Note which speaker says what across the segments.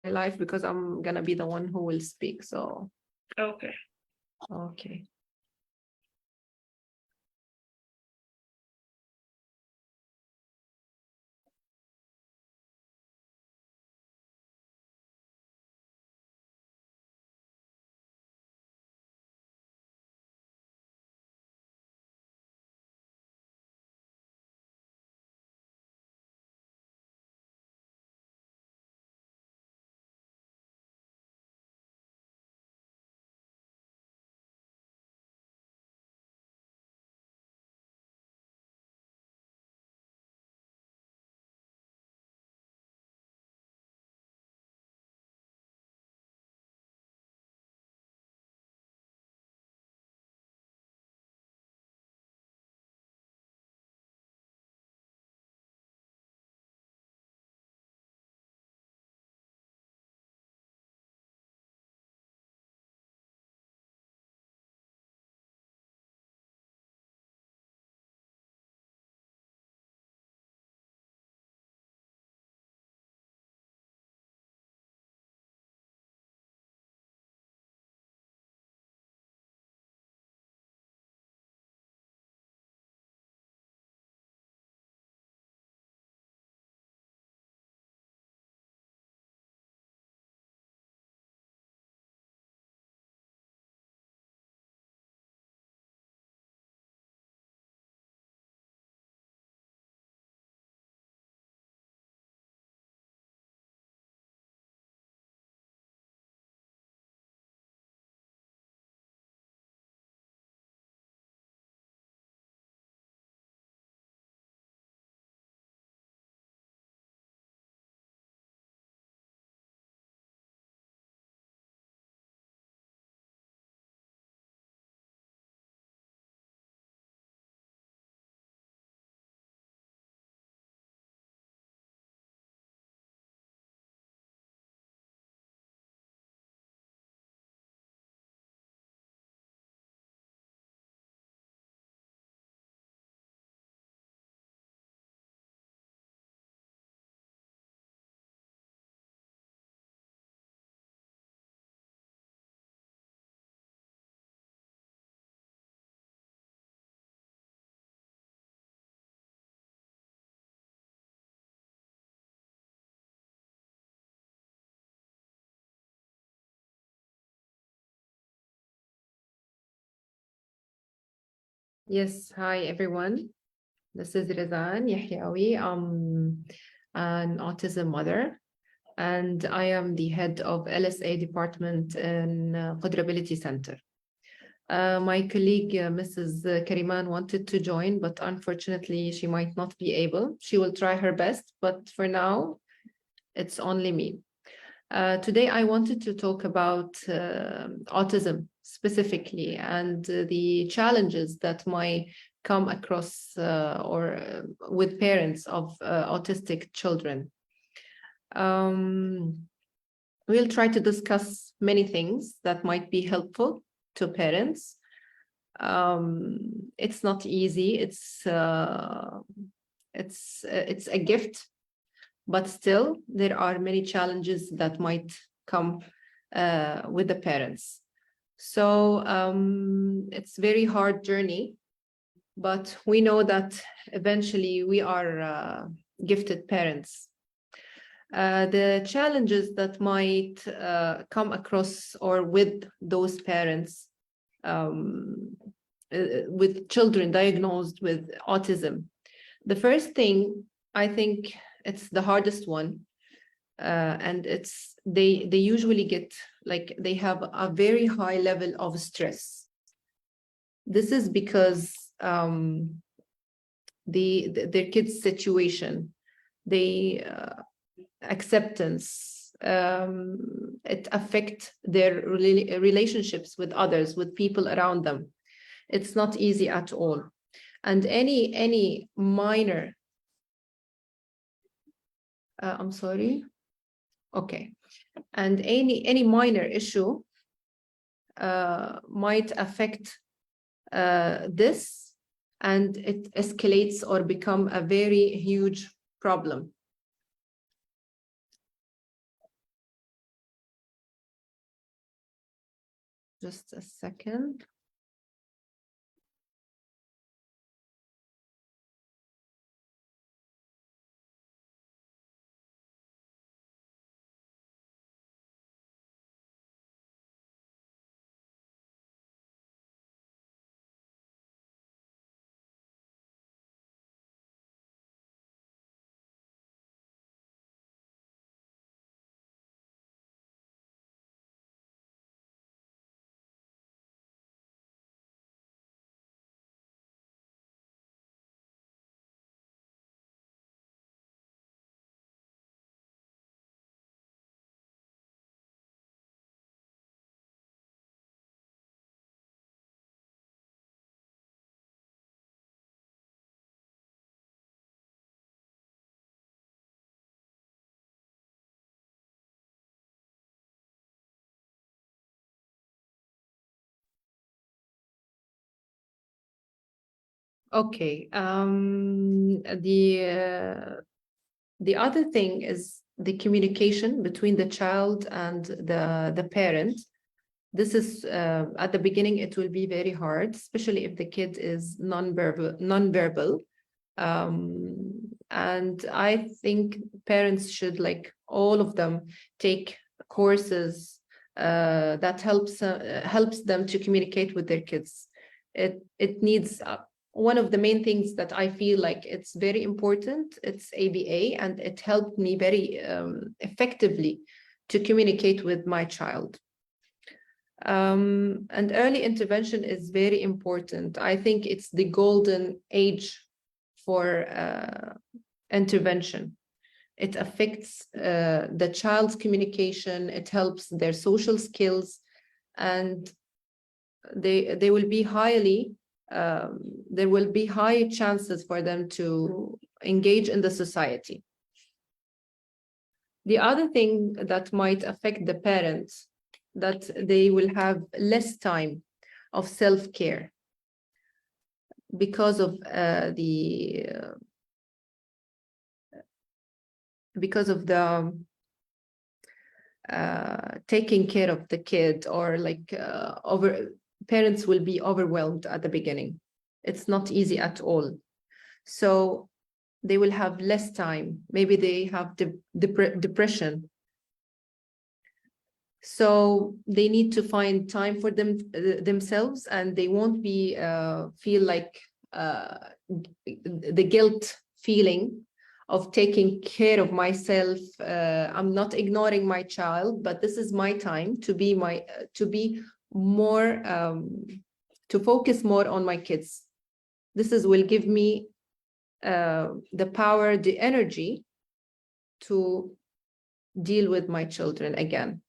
Speaker 1: live because I'm gonna be the one who will speak. So
Speaker 2: Okay.
Speaker 1: okay. Yes, hi everyone. This is Razan Yahiaoui. I'm an autism mother, and I am the head of LSA department in Quadrability Center. My colleague, Mrs. Kariman, wanted to join, but unfortunately, she might not be able. She will try her best, but for now, it's only me. Today, I wanted to talk about autism specifically and the challenges that might come across with parents of autistic children. We'll try to discuss many things that might be helpful to parents. It's not easy. It's a gift, but still there are many challenges that might come with the parents. So it's a very hard journey, but we know that eventually we are gifted parents. The challenges that might come across or with those parents with children diagnosed with autism. The first thing, I think it's the hardest one, and it's they usually get, like, they have a very high level of stress. This is because their kids' situation, they acceptance, it affects their relationships with others, with people around them. It's not easy at all. And any minor, I'm sorry. Okay. And any minor issue might affect this, and it escalates or become a very huge problem. Just a second. Okay. The other thing is the communication between the child and the parent. This is at the beginning, it will be very hard, especially if the kid is nonverbal. And I think parents should, like all of them, take courses that helps them to communicate with their kids. It needs one of the main things that I feel like it's very important. It's ABA, and it helped me very effectively to communicate with my child. And early intervention is very important. I think it's the golden age for intervention. It affects the child's communication, it helps their social skills, and they will be there will be high chances for them to engage in the society. The other thing that might affect the parents, that they will have less time of self-care because of the taking care of the kid, or like parents will be overwhelmed at the beginning. It's not easy at all. So they will have less time. Maybe they have depression. So they need to find time for themselves, and they won't be feel like the guilt feeling of taking care of myself. I'm not ignoring my child, but this is my time to be more to focus more on my kids. This will give me the power, the energy to deal with my children again.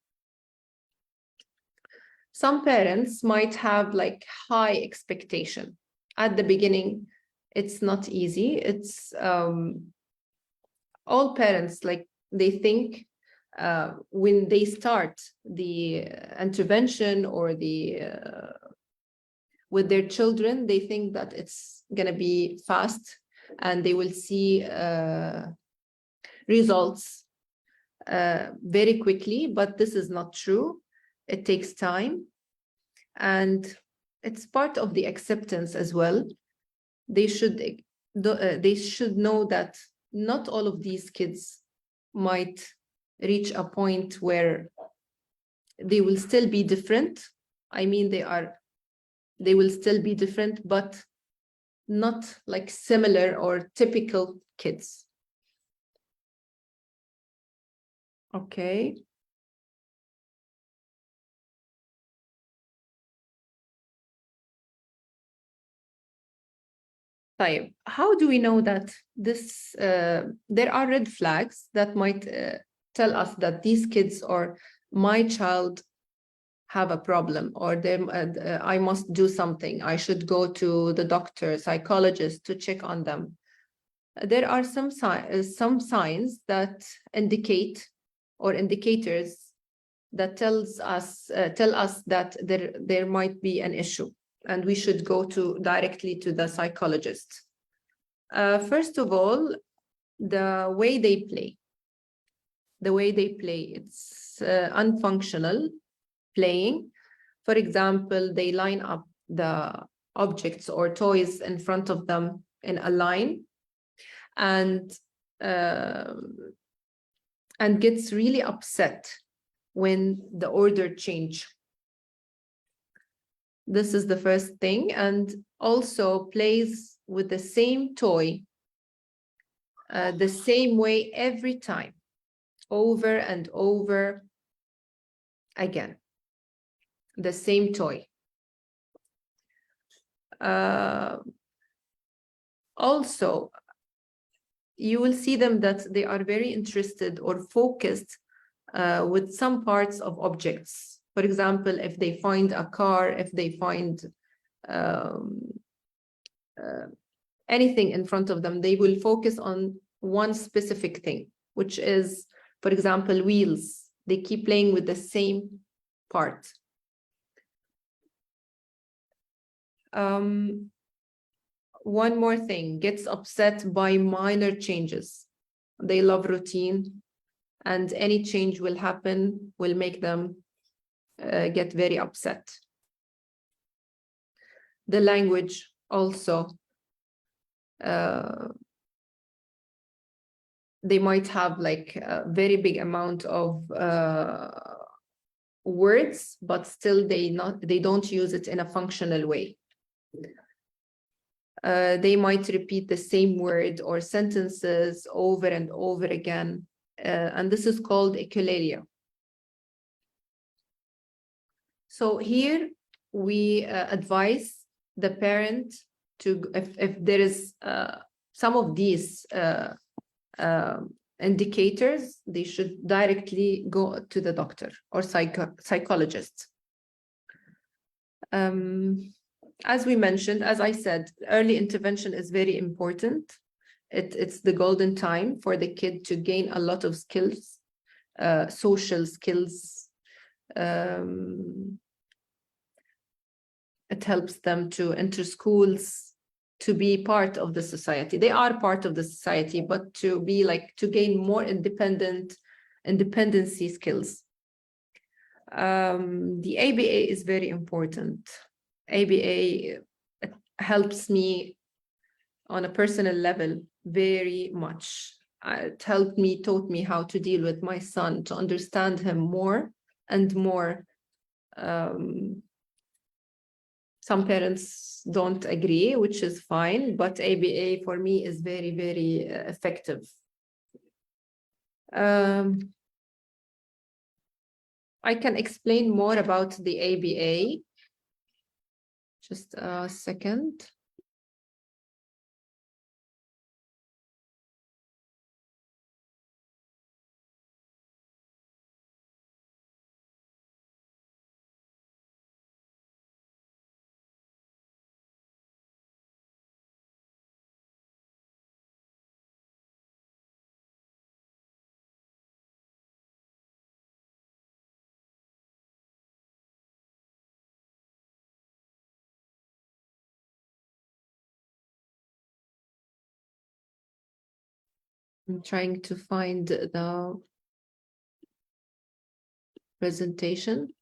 Speaker 1: Some parents might have like high expectation at the beginning. It's not easy. It's all parents, like they think when they start the intervention or the with their children, they think that it's gonna be fast and they will see results very quickly, but this is not true. It takes time, and it's part of the acceptance as well. They should know that not all of these kids might reach a point where they will still be different. I mean, they will still be different, but not like similar or typical kids. Okay. How do we know that there are red flags that might tell us that these kids or my child have a problem, or I must do something. I should go to the doctor, psychologist to check on them. There are some signs that indicate, or indicators that tell us that there might be an issue, and we should go directly to the psychologist. First of all, the way they play. It's unfunctional playing. For example, they line up the objects or toys in front of them in a line, and gets really upset when the order change. This is the first thing, and also plays with the same toy the same way every time, over and over again, the same toy. Also, you will see them that they are very interested or focused with some parts of objects. For example, if they find a car, if they find anything in front of them, they will focus on one specific thing, which is, for example, wheels. They keep playing with the same part. One more thing, gets upset by minor changes. They love routine, and any change will happen, will make them get very upset. The language also, they might have like a very big amount of words, but still they don't use it in a functional way. They might repeat the same word or sentences over and over again, and this is called echolalia. So here we advise the parent to, if there is some of these indicators, they should directly go to the doctor or psychologist. As we mentioned, as I said, early intervention is very important. It's the golden time for the kid to gain a lot of skills, social skills. It helps them to enter schools, to be part of the society. They are part of the society, but to be like, to gain more independency skills. The ABA is very important. ABA helps me on a personal level very much. It taught me how to deal with my son, to understand him more and more. Some parents don't agree, which is fine, but ABA for me is very, very effective. I can explain more about the ABA. Just a second. I'm trying to find the presentation.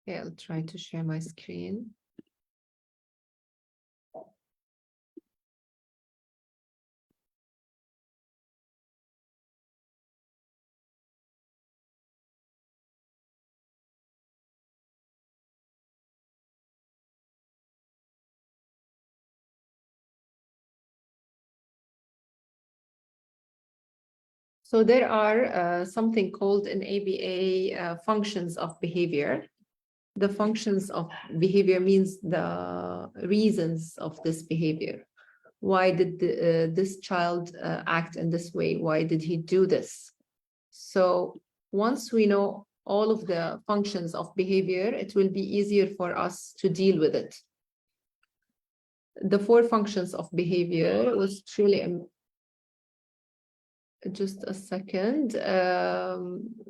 Speaker 1: Okay, I'll try to share my screen. So there are something called in ABA functions of behavior. The functions of behavior means the reasons of this behavior. Why did this child act in this way? Why did he do this? So once we know all of the functions of behavior, it will be easier for us to deal with it. The 4 functions of behavior was truly just a second.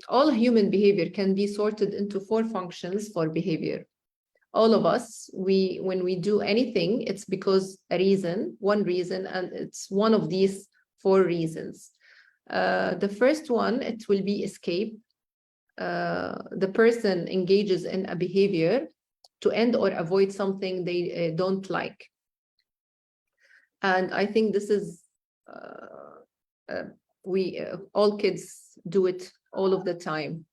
Speaker 1: All human behavior can be sorted into 4 functions for behavior. All of us, when we do anything, it's because a reason, one reason, and it's one of these 4 reasons. The first one, it will be escape. The person engages in a behavior to end or avoid something they don't like. And I think this is, all kids do it all of the time.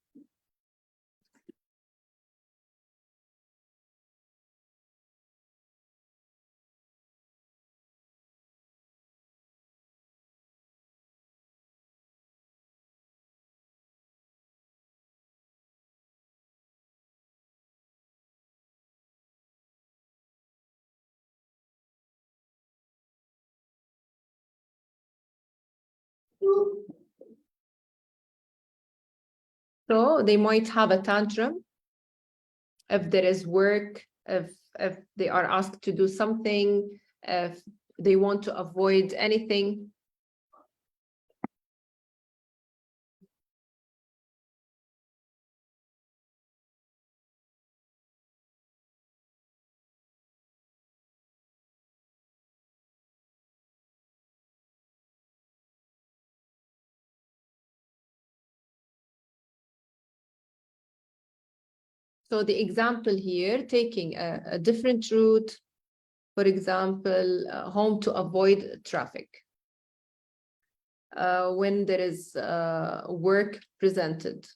Speaker 1: So they might have a tantrum if there is work, if they are asked to do something, if they want to avoid anything. So the example here, taking a different route, for example, home to avoid traffic. When there is work presented,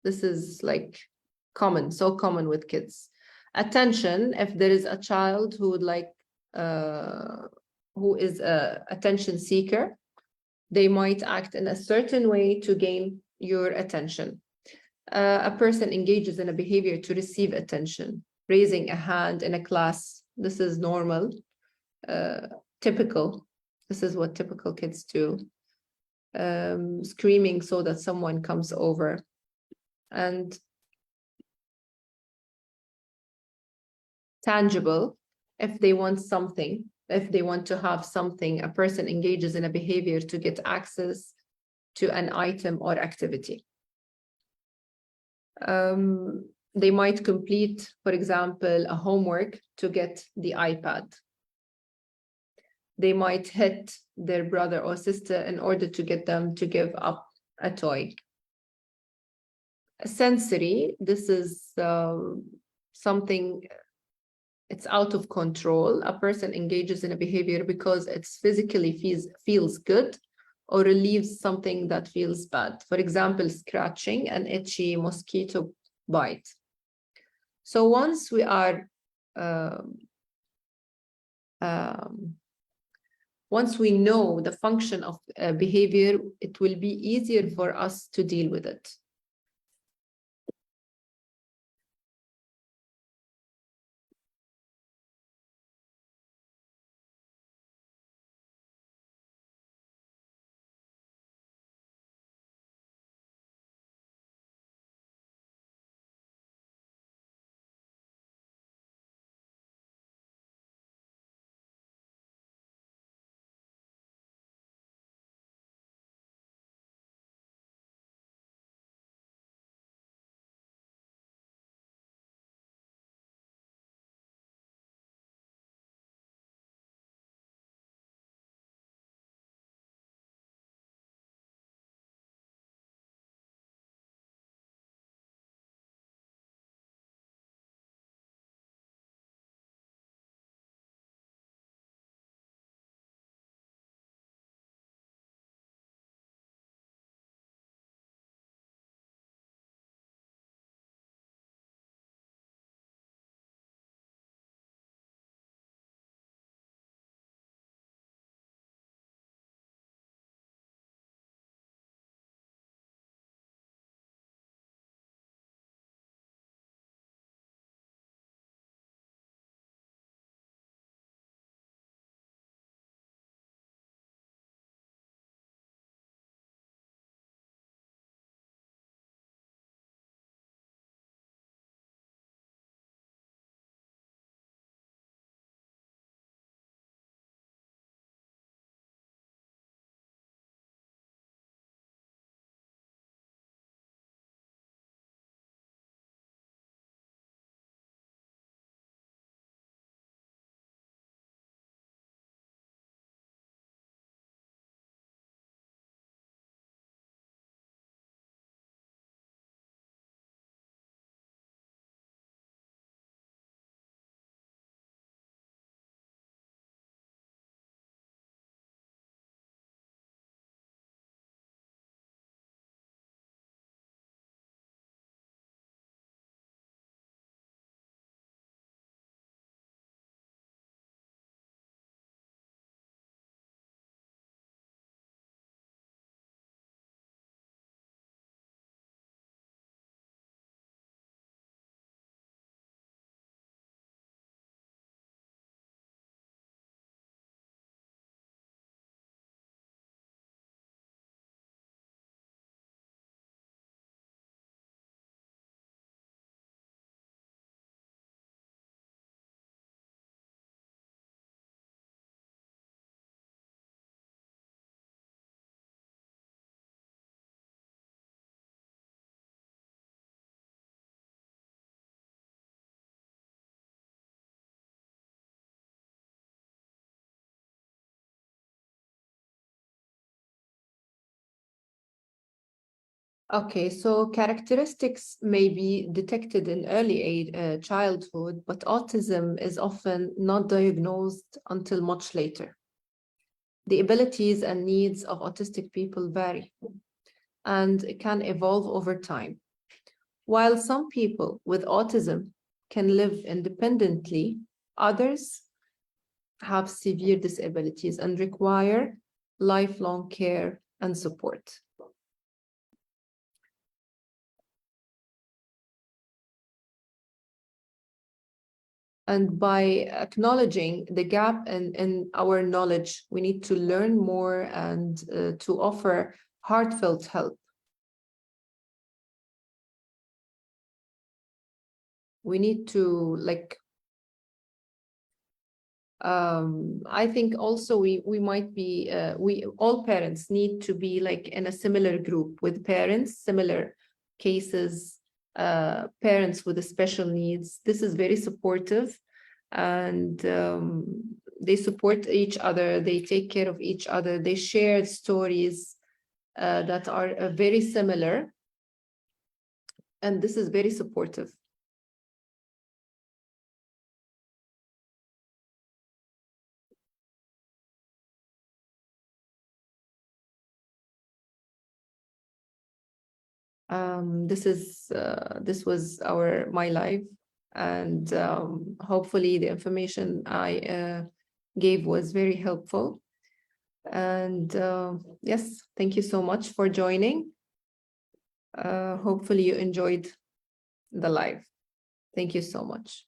Speaker 1: this is like common, so common with kids. Attention, if there is a child who would like, who is a attention seeker, they might act in a certain way to gain your attention. A person engages in a behavior to receive attention, raising a hand in a class. This is normal, typical. This is what typical kids do. Screaming so that someone comes over. And tangible, if they want something, if they want to have something, a person engages in a behavior to get access to an item or activity. They might complete, for example, a homework to get the iPad. They might hit their brother or sister in order to get them to give up a toy. Sensory, this is something, it's out of control. A person engages in a behavior because it's physically feels good or relieves something that feels bad. For example, scratching an itchy mosquito bite. So once we are, once we know the function of behavior, it will be easier for us to deal with it. Okay, so characteristics may be detected in early age, childhood, but autism is often not diagnosed until much later. The abilities and needs of autistic people vary and can evolve over time. While some people with autism can live independently, others have severe disabilities and require lifelong care and support. And by acknowledging the gap in our knowledge, we need to learn more and to offer heartfelt help. We need to I think also we might be we all parents need to be like in a similar group with parents, similar cases, parents with special needs. This is very supportive, and they support each other. They take care of each other. They share stories that are very similar, and this is very supportive. This was my life, and hopefully the information I gave was very helpful. And yes, thank you so much for joining. Hopefully you enjoyed the live. Thank you so much.